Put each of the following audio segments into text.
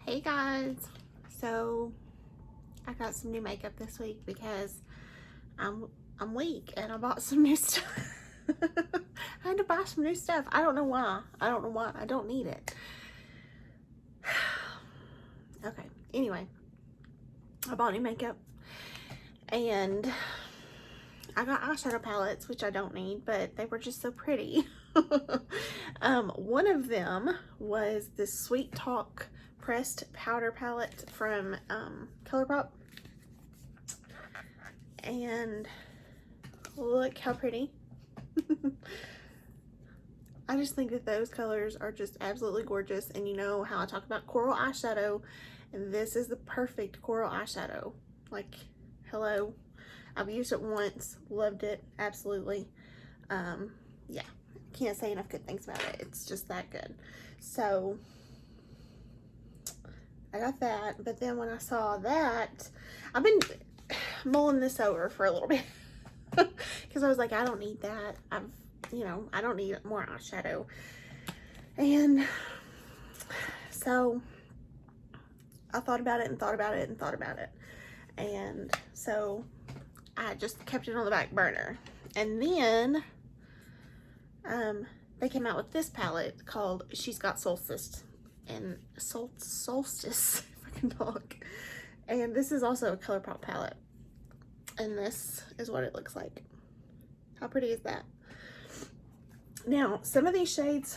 Hey guys, so I got some new makeup this week because I'm weak and I bought some new stuff. I had to buy some new stuff. I don't know why. I don't need it. Okay, anyway, I bought new makeup and I got eyeshadow palettes, which I don't need, but they were just so pretty. One of them was this Sweet Talk pressed powder palette from ColourPop, and look how pretty. I just think that those colors are just absolutely gorgeous, and you know how I talk about coral eyeshadow, and this is the perfect coral eyeshadow. Like, hello. I've used it once, loved it, absolutely. Yeah, can't say enough good things about it. It's just that good. So I got that, but then when I saw that, I've been mulling this over for a little bit because I was like, I don't need that. I don't need more eyeshadow. And so I thought about it and thought about it and thought about it. And so I just kept it on the back burner. And then they came out with this palette called She's Got Solstice. And Solstice, if I can talk. And this is also a ColourPop palette. And this is what it looks like. How pretty is that? Now, some of these shades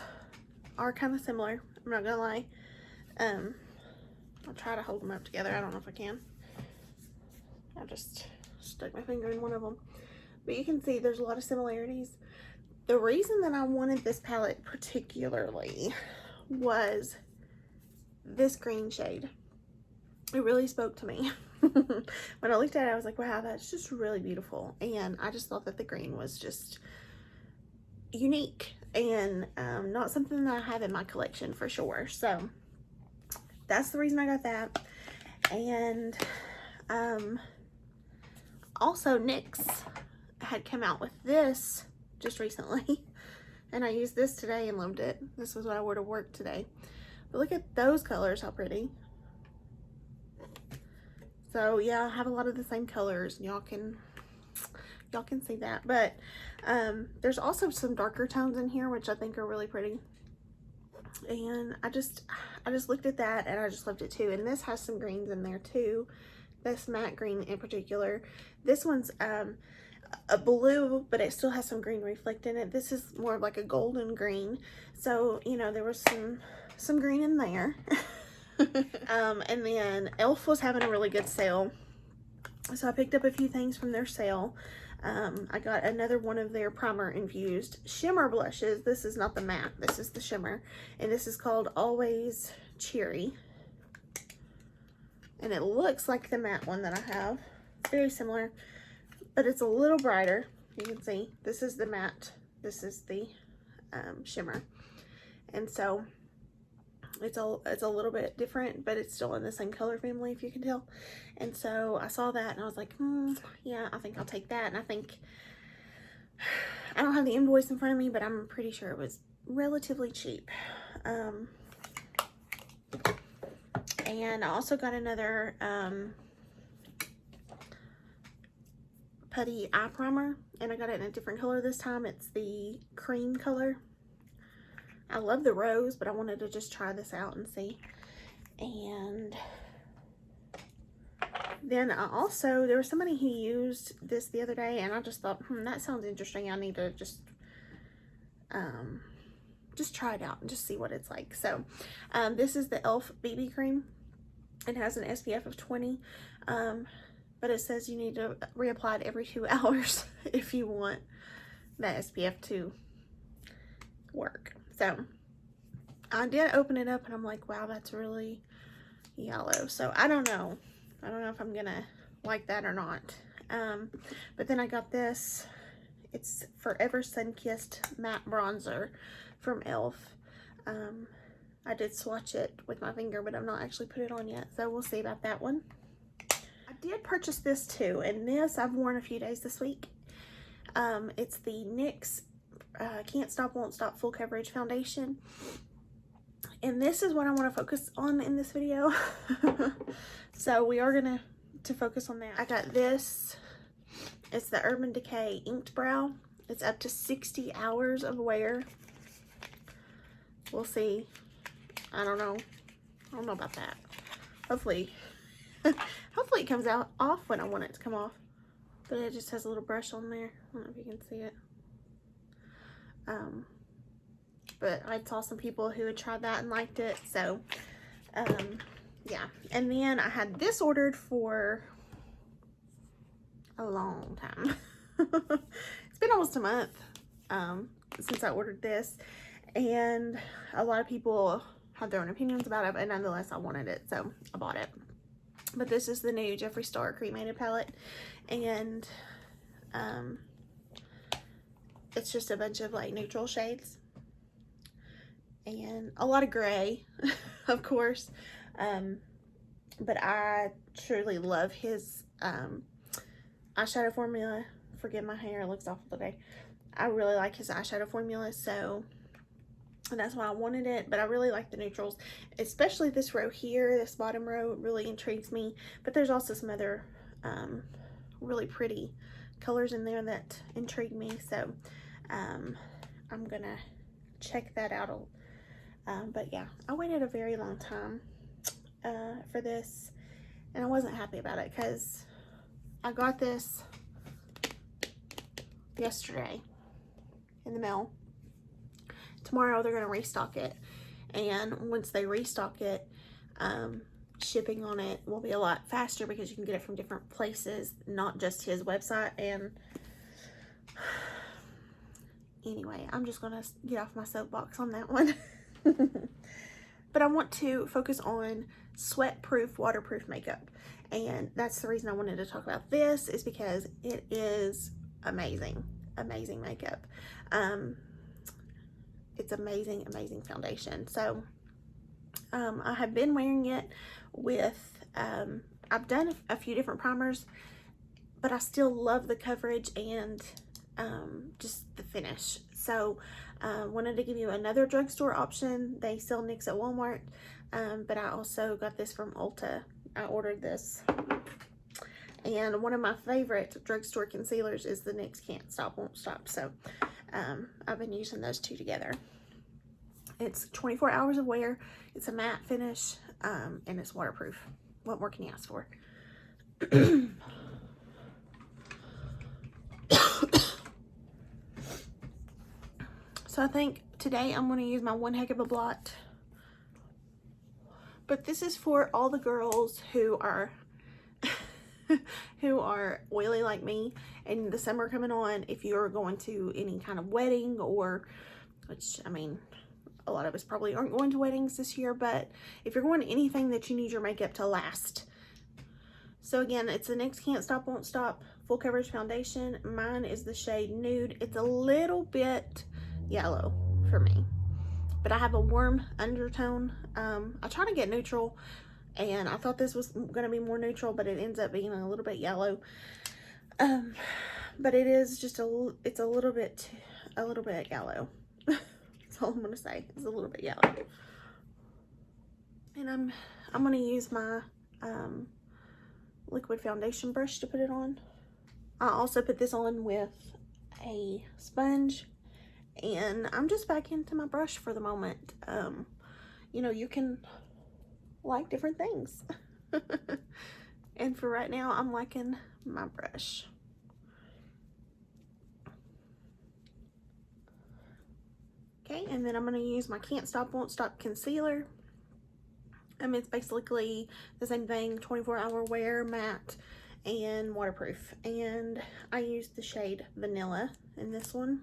are kind of similar. I'm not gonna lie. I'll try to hold them up together. I don't know if I can. I just stuck my finger in one of them. But you can see there's a lot of similarities. The reason that I wanted this palette particularly was this green shade. It really spoke to me. When I looked at it, I was like, wow, that's just really beautiful. And I just thought that the green was just unique and not something that I have in my collection for sure. So that's the reason I got that. And also NYX had come out with this just recently. And I used this today and loved it. This was what I wore to work today. But look at those colors, how pretty. So yeah, I have a lot of the same colors, and y'all can see that. But there's also some darker tones in here, which I think are really pretty. And I just looked at that and I just loved it too. And this has some greens in there too. This matte green in particular. This one's a blue, but it still has some green reflect in it. This is more of like a golden green. So, you know, there was some green in there. And then e.l.f. was having a really good sale. So I picked up a few things from their sale. I got another one of their primer infused shimmer blushes. This is not the matte, this is the shimmer. And this is called Always Cherry. And it looks like the matte one that I have. It's very similar, but it's a little brighter. You can see this is the matte, this is the shimmer. And so it's a little bit different, but it's still in the same color family, if you can tell. And so I saw that and I was like, yeah, I think I'll take that. And I think, I don't have the invoice in front of me, but I'm pretty sure it was relatively cheap. And I also got another putty eye primer, and I got it in a different color this time. It's the cream color. I love the rose, but I wanted to just try this out and see. And then there was somebody who used this the other day, and I just thought, that sounds interesting. I need to just try it out and just see what it's like. So this is the e.l.f. BB cream. It has an SPF of 20, but it says you need to reapply it every 2 hours if you want that SPF to work. So I did open it up and I'm like, wow, that's really yellow. So I don't know if I'm gonna like that or not. But then I got this. It's Forever Sun-Kissed Matte Bronzer from e.l.f. I did swatch it with my finger, but I've not actually put it on yet, so we'll see about that one. I did purchase this too, and this I've worn a few days this week. It's the NYX Can't Stop Won't Stop Full Coverage Foundation. And this is what I want to focus on in this video. So we are going to focus on that. I got this. It's the Urban Decay Inked Brow. It's up to 60 hours of wear. We'll see. I don't know. I don't know about that. Hopefully, hopefully it comes out off when I want it to come off. But it just has a little brush on there. I don't know if you can see it. But I saw some people who had tried that and liked it. So, yeah. And then I had this ordered for a long time. It's been almost a month since I ordered this. And a lot of people had their own opinions about it. But nonetheless, I wanted it. So, I bought it. But this is the new Jeffree Star Cremated Palette. And it's just a bunch of like neutral shades. And a lot of gray, of course. But I truly love his eyeshadow formula. Forgive my hair, it looks awful today. I really like his eyeshadow formula, so and that's why I wanted it. But I really like the neutrals, especially this row here. This bottom row really intrigues me. But there's also some other really pretty colors in there that intrigue me. So I'm gonna check that out. But yeah, I waited a very long time for this, and I wasn't happy about it because I got this yesterday in the mail. Tomorrow they're going to restock it, and once they restock it, shipping on it will be a lot faster because you can get it from different places, not just his website. And anyway, I'm just going to get off my soapbox on that one. But I want to focus on sweat-proof, waterproof makeup. And that's the reason I wanted to talk about this, is because it is amazing. Amazing makeup. It's amazing, amazing foundation. So, I have been wearing it with, I've done a few different primers, but I still love the coverage and just the finish. So, wanted to give you another drugstore option. They sell NYX at Walmart, but I also got this from Ulta. I ordered this. And one of my favorite drugstore concealers is the NYX Can't Stop, Won't Stop. So, I've been using those two together. It's 24 hours of wear. It's a matte finish, and it's waterproof. What more can you ask for? So I think today I'm going to use my One Heck of a Blot. But this is for all the girls who are who are oily like me, and the summer coming on. If you're going to any kind of wedding, or, which, I mean, a lot of us probably aren't going to weddings this year, but if you're going to anything that you need your makeup to last. So again, it's the NYX Can't Stop, Won't Stop Full Coverage Foundation. Mine is the shade Nude. It's a little bit yellow for me, but I have a warm undertone. I try to get neutral, and I thought this was going to be more neutral, but it ends up being a little bit yellow. But it is just it's a little bit yellow. That's all I'm going to say. It's a little bit yellow. And I'm going to use my liquid foundation brush to put it on. I also put this on with a sponge, and I'm just back into my brush for the moment. You know, you can like different things. And for right now, I'm liking my brush. Okay, and then I'm going to use my Can't Stop, Won't Stop concealer. It's basically the same thing, 24-hour wear, matte, and waterproof. And I used the shade Vanilla in this one.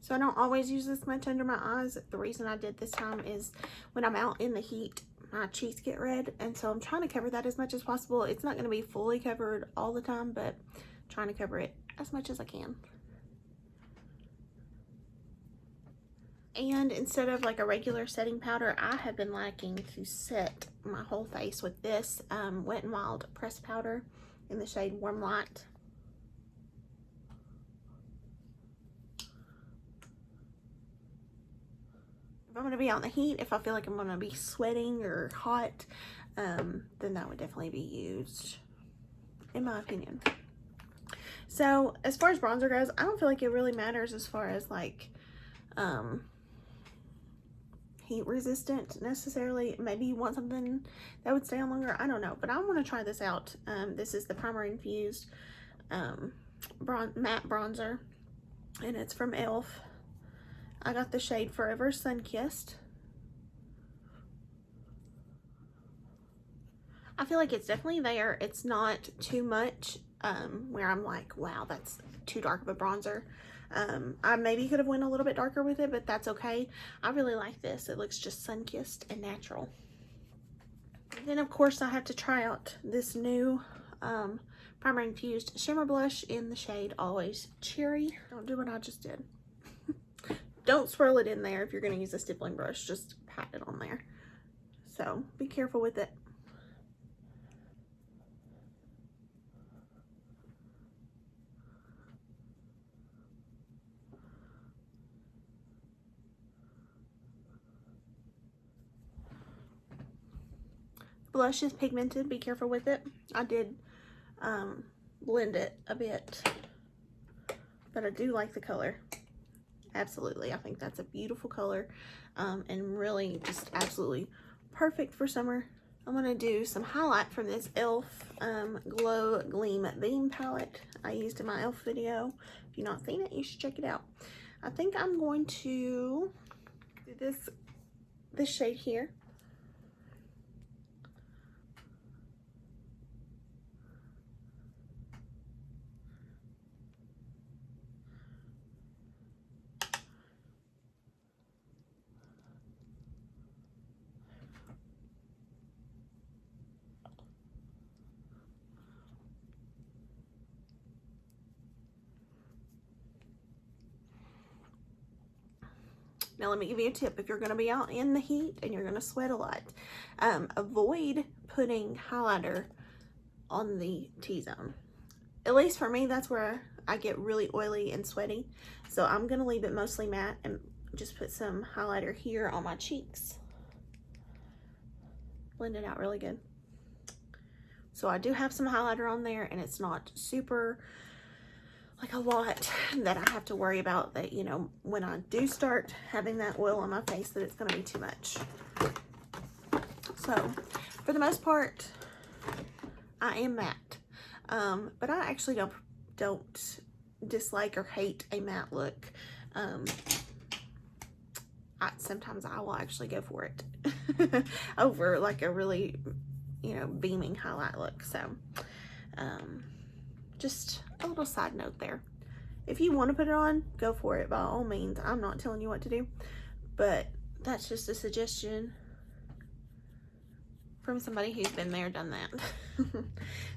So I don't always use this much under my eyes. The reason I did this time is when I'm out in the heat, my cheeks get red. And so I'm trying to cover that as much as possible. It's not going to be fully covered all the time, but I'm trying to cover it as much as I can. And instead of like a regular setting powder, I have been liking to set my whole face with this Wet n Wild pressed powder in the shade Warm Light. I'm going to be out in the heat, if I feel like I'm going to be sweating or hot, then that would definitely be used, in my opinion. So as far as bronzer goes, I don't feel like it really matters as far as like heat resistant necessarily. Maybe you want something that would stay on longer, I don't know, but I want to try this out. This is the Primer Infused matte bronzer, and it's from e.l.f. I got the shade Forever Sun-Kissed. I feel like it's definitely there. It's not too much where I'm like, wow, that's too dark of a bronzer. I maybe could have went a little bit darker with it, but that's okay. I really like this. It looks just sun-kissed and natural. Then of course I have to try out this new Primer Infused Shimmer Blush in the shade Always Cherry. Don't do what I just did. Don't swirl it in there if you're going to use a stippling brush. Just pat it on there. So be careful with it. Blush is pigmented, be careful with it. I did blend it a bit, but I do like the color. Absolutely, I think that's a beautiful color, and really just absolutely perfect for summer. I'm gonna do some highlight from this e.l.f. Glow Gleam Beam palette I used in my e.l.f. video. If you've not seen it, you should check it out. I think I'm going to do this shade here. Now let me give you a tip. If you're going to be out in the heat and you're going to sweat a lot, avoid putting highlighter on the T-zone. At least for me, that's where I get really oily and sweaty. So I'm going to leave it mostly matte and just put some highlighter here on my cheeks. Blend it out really good. So I do have some highlighter on there, and it's not super like a lot that I have to worry about that, you know, when I do start having that oil on my face, that it's going to be too much. So for the most part, I am matte, but I actually don't dislike or hate a matte look. Sometimes I will actually go for it over like a really, you know, beaming highlight look. So just a little side note there. If you want to put it on, go for it by all means. I'm not telling you what to do, but that's just a suggestion from somebody who's been there, done that.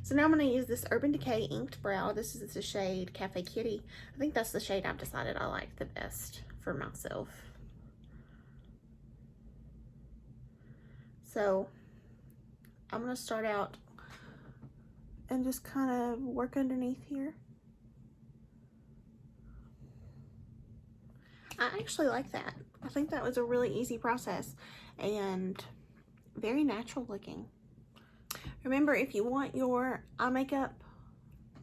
So now I'm going to use this Urban Decay Inked Brow. This is the shade Cafe Kitty. I think that's the shade I've decided I like the best for myself. So I'm going to start out and just kind of work underneath here. I actually like that. I think that was a really easy process and very natural looking. Remember, if you want your eye makeup,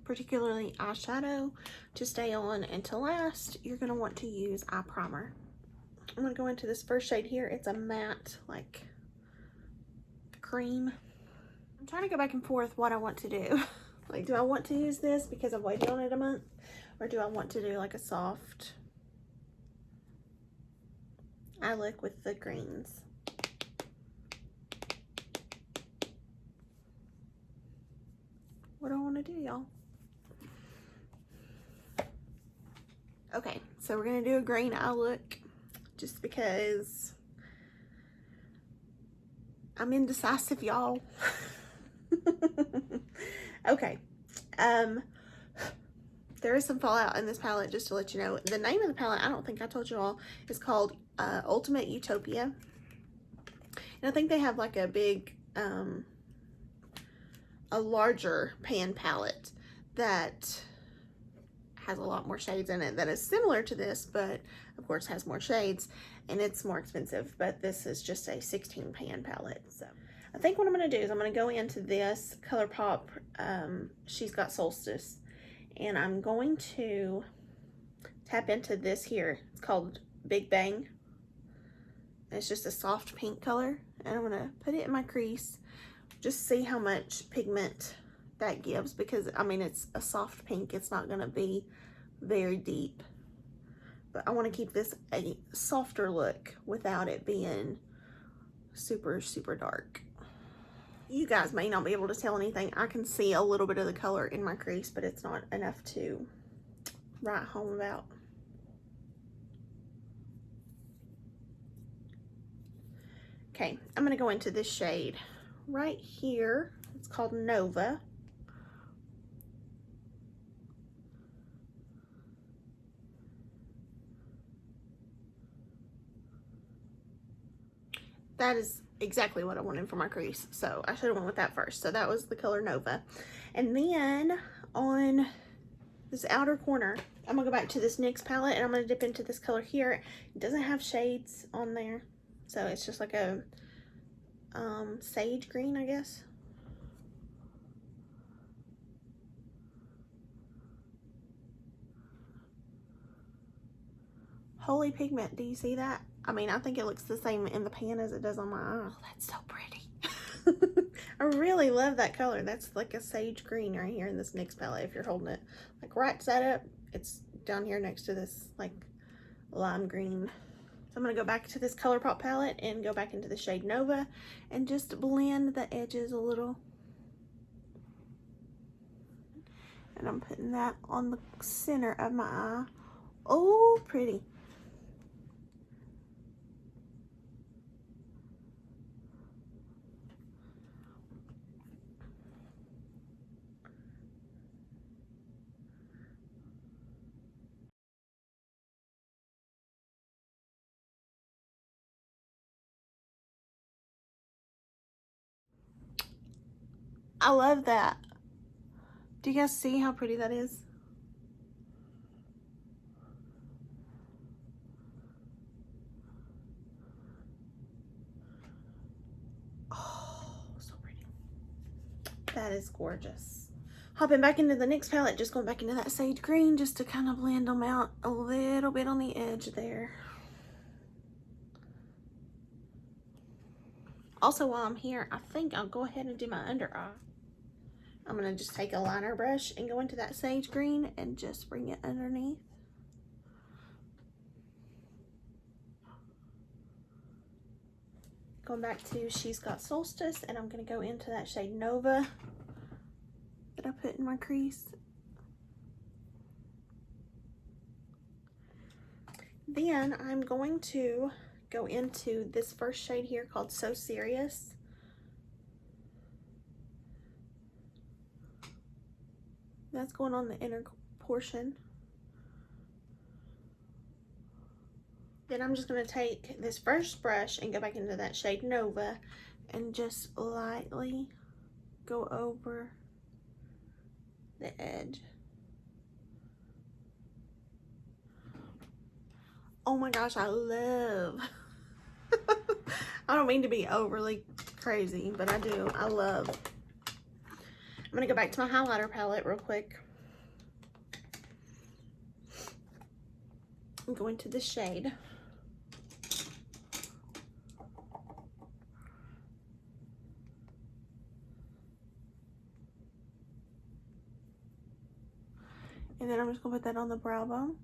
particularly eyeshadow, to stay on and to last, you're going to want to use eye primer. I'm going to go into this first shade here. It's a matte, like, cream. I'm trying to go back and forth what I want to do. Like, do I want to use this because I've waited on it a month? Or do I want to do like a soft eye look with the greens? What do I want to do, y'all? Okay, so we're going to do a green eye look just because I'm indecisive, y'all. Okay, there is some fallout in this palette, just to let you know. The name of the palette, I don't think I told you all, is called Ultimate Utopia. And I think they have like a big, a larger pan palette that has a lot more shades in it that is similar to this, but of course has more shades. and it's more expensive, but this is just a 16 pan palette. So I think what I'm going to do is I'm going to go into this ColourPop, She's Got Solstice, and I'm going to tap into this here. It's called Big Bang. It's just a soft pink color, and I'm going to put it in my crease, just see how much pigment that gives, because I mean, it's a soft pink. It's not going to be very deep, but I want to keep this a softer look without it being super, super dark. You guys may not be able to tell anything. I can see a little bit of the color in my crease, but it's not enough to write home about. Okay, I'm going to go into this shade right here. It's called Nova. That is exactly what I wanted for my crease, so I should have went with that first. So that was the color Nova. And then on this outer corner, I'm gonna go back to this NYX palette, and I'm gonna dip into this color here. It doesn't have shades on there, so it's just like a sage green, I guess. Holy pigment, do you see that? I mean, I think it looks the same in the pan as it does on my eye. Oh, that's so pretty. I really love that color. That's like a sage green right here in this NYX palette. If you're holding it like right side up, it's down here next to this like lime green. So I'm gonna go back to this ColourPop palette and go back into the shade Nova and just blend the edges a little. And I'm putting that on the center of my eye. Oh, pretty. I love that. Do you guys see how pretty that is? Oh, so pretty. That is gorgeous. Hopping back into the NYX palette, just going back into that sage green just to kind of blend them out a little bit on the edge there. Also, while I'm here, I think I'll go ahead and do my under eye. I'm going to just take a liner brush and go into that sage green and just bring it underneath. Going back to She's Got Solstice, and I'm going to go into that shade Nova that I put in my crease. Then I'm going to go into this first shade here called So Serious. That's going on the inner portion. Then I'm just going to take this first brush and go back into that shade Nova and just lightly go over the edge. Oh my gosh, I love. I don't mean to be overly crazy, but I do. I love. I'm going to go back to my highlighter palette real quick. I'm going to this shade. And then I'm just going to put that on the brow bone.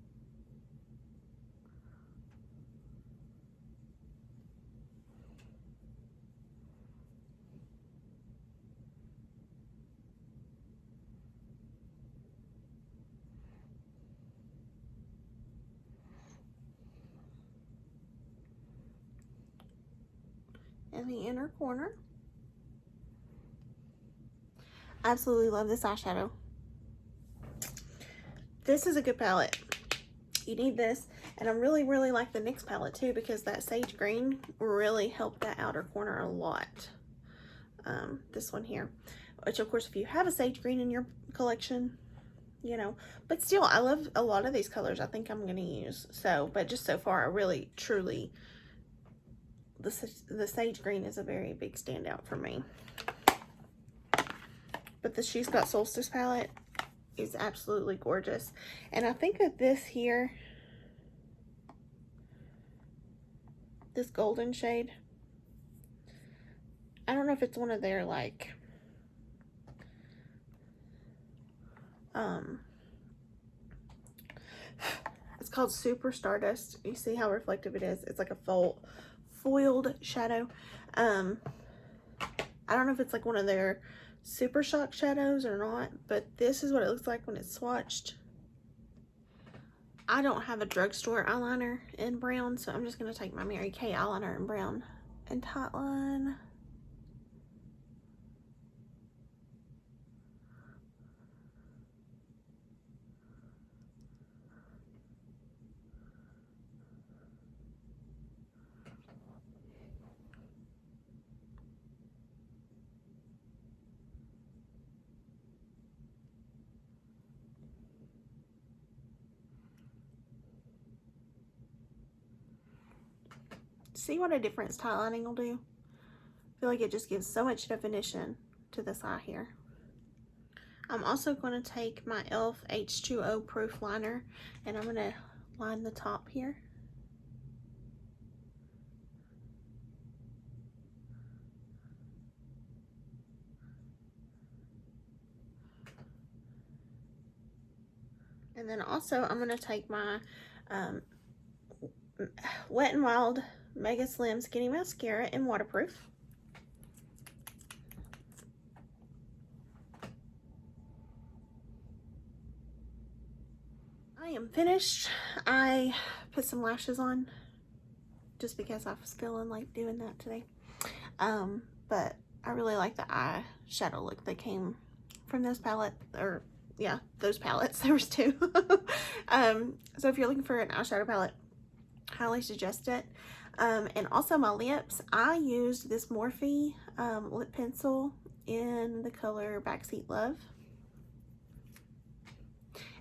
And the inner corner. Absolutely love this eyeshadow. This is a good palette. You need this. And I really, really like the NYX palette too, because that sage green really helped that outer corner a lot. This one here, which of course, if you have a sage green in your collection, you know, but still, I love a lot of these colors I think I'm going to use. So, but just so far, I really, truly the sage green is a very big standout for me. But the She's Got Solstice palette is absolutely gorgeous. And I think that this here, this golden shade, I don't know if it's one of their like it's called Super Stardust. You see how reflective it is? It's like a foiled shadow. I don't know if it's like one of their Super Shock shadows or not, but this is what it looks like when it's swatched. I don't have a drugstore eyeliner in brown, so I'm just going to take my Mary Kay eyeliner in brown and tightline. See what a difference tightlining will do? I feel like it just gives so much definition to this eye here. I'm also going to take my e.l.f. H2O proof liner and I'm going to line the top here. And then also I'm going to take my Wet n Wild Mega Slim Skinny Mascara in waterproof. I am finished. I put some lashes on just because I was feeling like doing that today. But I really like the eyeshadow look that came from those palettes, or yeah, those palettes. There was two. So if you're looking for an eyeshadow palette, highly suggest it. And also my lips, I used this Morphe lip pencil in the color Backseat Love,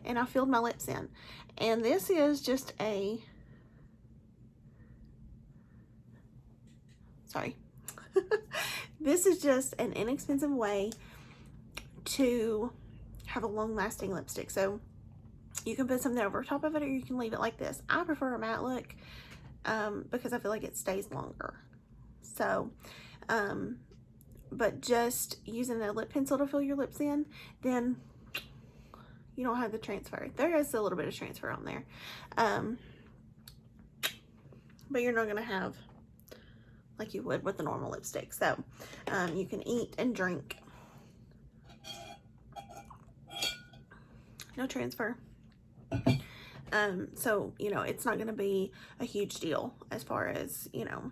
and I filled my lips in. And this is just a, sorry, this is just an inexpensive way to have a long-lasting lipstick. So you can put something over top of it, or you can leave it like this. I prefer a matte look because I feel like it stays longer. So, but just using a lip pencil to fill your lips in, then you don't have the transfer. There is a little bit of transfer on there. But you're not going to have like you would with the normal lipstick. So, you can eat and drink. No transfer. So, you know, it's not going to be a huge deal as far as, you know,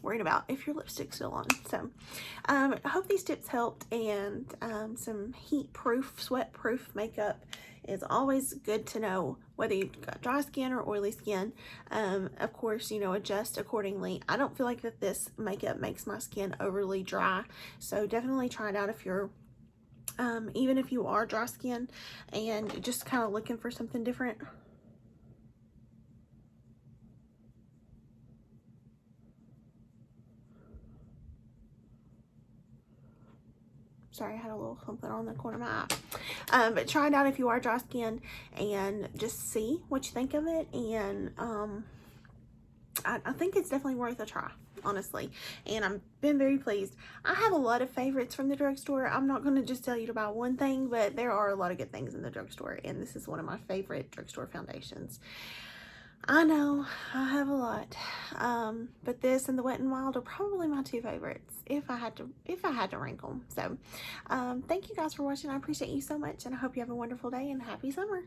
worrying about if your lipstick's still on. So, I hope these tips helped, and some heat-proof, sweat-proof makeup is always good to know, whether you've got dry skin or oily skin. Of course, you know, adjust accordingly. I don't feel like that this makeup makes my skin overly dry, so definitely try it out if you're even if you are dry skin and just kind of looking for something different. Sorry, I had a little something on the corner of my eye. But try it out if you are dry skin and just see what you think of it. And I think it's definitely worth a try, honestly. And I've been very pleased. I have a lot of favorites from the drugstore. I'm not going to just tell you to buy one thing, but there are a lot of good things in the drugstore. And this is one of my favorite drugstore foundations. I know I have a lot, but this and the Wet n Wild are probably my two favorites if I had to rank them. So, thank you guys for watching. I appreciate you so much, and I hope you have a wonderful day and happy summer.